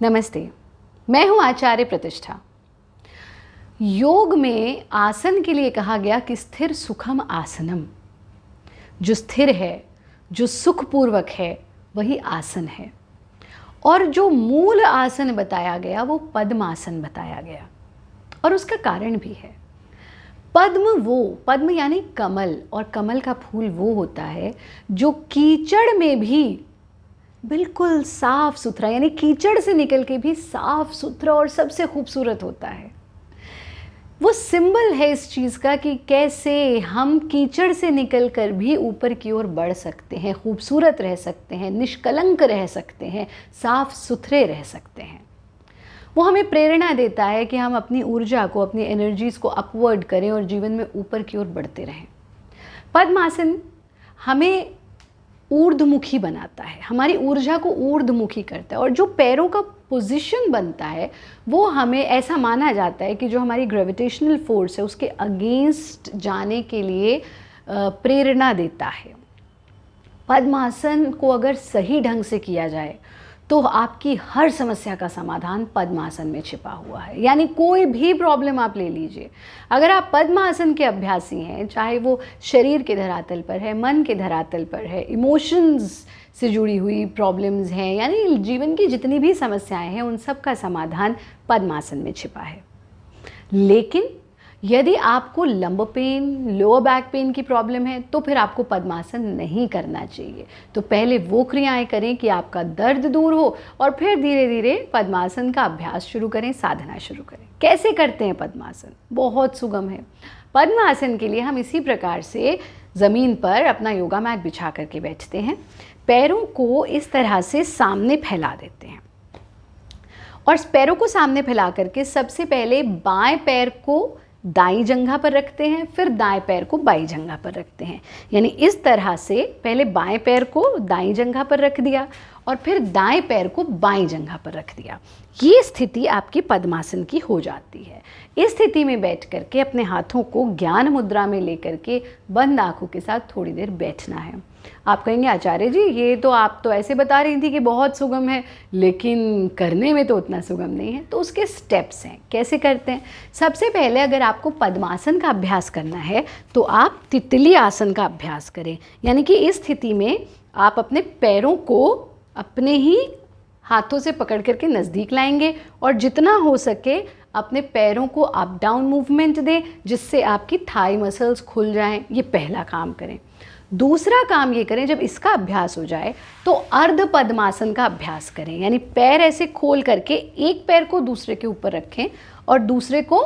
नमस्ते, मैं हूं आचार्य प्रतिष्ठा। योग में आसन के लिए कहा गया कि स्थिर सुखम आसनम। जो स्थिर है, जो सुखपूर्वक है, वही आसन है। और जो मूल आसन बताया गया वो पद्मासन बताया गया, और उसका कारण भी है। पद्म यानी कमल, और कमल का फूल वो होता है जो कीचड़ में भी बिल्कुल साफ सुथरा, यानी कीचड़ से निकल के भी साफ सुथरा और सबसे खूबसूरत होता है। वो सिंबल है इस चीज़ का कि कैसे हम कीचड़ से निकल कर भी ऊपर की ओर बढ़ सकते हैं, खूबसूरत रह सकते हैं, निष्कलंक रह सकते हैं, साफ सुथरे रह सकते हैं। वो हमें प्रेरणा देता है कि हम अपनी ऊर्जा को, अपनी एनर्जीज़ को अपवर्ड करें और जीवन में ऊपर की ओर बढ़ते रहें। पद्मासन हमें ऊर्ध्वमुखी बनाता है, हमारी ऊर्जा को ऊर्ध्वमुखी करता है। और जो पैरों का पोजीशन बनता है वो हमें ऐसा माना जाता है कि जो हमारी ग्रेविटेशनल फोर्स है उसके अगेंस्ट जाने के लिए प्रेरणा देता है। पद्मासन को अगर सही ढंग से किया जाए तो आपकी हर समस्या का समाधान पद्मासन में छिपा हुआ है। यानी कोई भी प्रॉब्लम आप ले लीजिए, अगर आप पद्मासन के अभ्यासी हैं, चाहे वो शरीर के धरातल पर है, मन के धरातल पर है, इमोशंस से जुड़ी हुई प्रॉब्लम्स हैं, यानी जीवन की जितनी भी समस्याएं हैं उन सब का समाधान पद्मासन में छिपा है। लेकिन यदि आपको लंब पेन, लोअर बैक पेन की प्रॉब्लम है तो फिर आपको पद्मासन नहीं करना चाहिए। तो पहले वो क्रियाएं करें कि आपका दर्द दूर हो, और फिर धीरे धीरे पद्मासन का अभ्यास शुरू करें, साधना शुरू करें। कैसे करते हैं पद्मासन? बहुत सुगम है। पद्मासन के लिए हम इसी प्रकार से ज़मीन पर अपना योगा मैट बिछा करके बैठते हैं, पैरों को इस तरह से सामने फैला देते हैं, और पैरों को सामने फैला करके सबसे पहले बाएं पैर को दाईं जंघा पर रखते हैं, फिर दाएं पैर को बाईं जंघा पर रखते हैं। यानी इस तरह से पहले बाएं पैर को दाईं जंघा पर रख दिया और फिर दाएं पैर को बाईं जंघा पर रख दिया। ये स्थिति आपकी पद्मासन की हो जाती है। इस स्थिति में बैठ करके अपने हाथों को ज्ञान मुद्रा में लेकर के बंद आंखों के साथ थोड़ी देर बैठना है। आप कहेंगे आचार्य जी ये तो आप तो ऐसे बता रही थी कि बहुत सुगम है, लेकिन करने में तो उतना सुगम नहीं है। तो उसके स्टेप्स हैं, कैसे करते हैं। सबसे पहले अगर आपको पद्मासन का अभ्यास करना है तो आप तितली आसन का अभ्यास करें। यानी कि इस स्थिति में आप अपने पैरों को अपने ही हाथों से पकड़ करके नज़दीक लाएंगे और जितना हो सके अपने पैरों को अप डाउन मूवमेंट दें, जिससे आपकी थाई मसल्स खुल जाएं। ये पहला काम करें। दूसरा काम ये करें, जब इसका अभ्यास हो जाए तो अर्ध पद्मासन का अभ्यास करें। यानी पैर ऐसे खोल करके एक पैर को दूसरे के ऊपर रखें और दूसरे को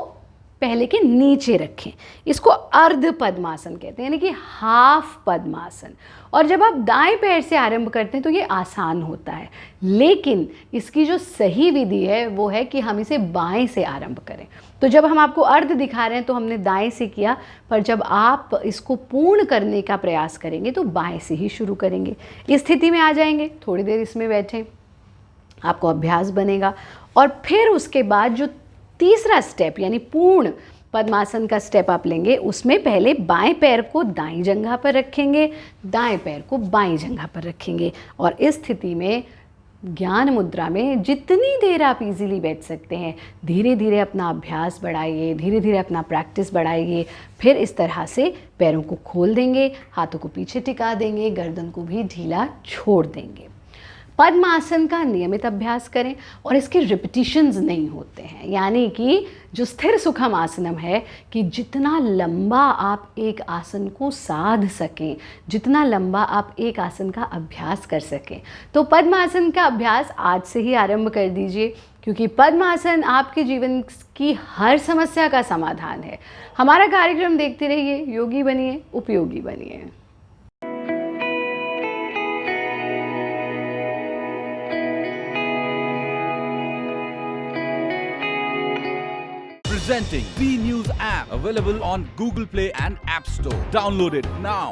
पहले के नीचे रखें। इसको अर्ध पद्मासन कहते हैं, यानी कि हाफ पद्मासन। और जब आप दाएं पैर से आरंभ करते हैं तो ये आसान होता है, लेकिन इसकी जो सही विधि है वो है कि हम इसे बाएं से आरंभ करें। तो जब हम आपको अर्ध दिखा रहे हैं तो हमने दाएं से किया, पर जब आप इसको पूर्ण करने का प्रयास करेंगे तो बाएं से ही शुरू करेंगे। इस स्थिति में आ जाएंगे, थोड़ी देर इसमें बैठें, आपको अभ्यास बनेगा। और फिर उसके बाद जो तीसरा स्टेप यानी पूर्ण पद्मासन का स्टेप आप लेंगे, उसमें पहले बाएं पैर को दाईं जंघा पर रखेंगे, दाएं पैर को बाईं जंघा पर रखेंगे, और इस स्थिति में ज्ञान मुद्रा में जितनी देर आप इजीली बैठ सकते हैं धीरे धीरे अपना अभ्यास बढ़ाइए, धीरे धीरे अपना प्रैक्टिस बढ़ाइए। फिर इस तरह से पैरों को खोल देंगे, हाथों को पीछे टिका देंगे, गर्दन को भी ढीला छोड़ देंगे। पद्मासन का नियमित अभ्यास करें और इसके रिपीटिशंस नहीं होते हैं। यानी कि जो स्थिर सुखम आसनम है कि जितना लंबा आप एक आसन को साध सकें, जितना लंबा आप एक आसन का अभ्यास कर सकें, तो पद्मासन का अभ्यास आज से ही आरंभ कर दीजिए, क्योंकि पद्मासन आपके जीवन की हर समस्या का समाधान है। हमारा कार्यक्रम देखते रहिए, योगी बनिए, उपयोगी बनिए। Presenting V News app, available on Google Play and App Store. Download it now.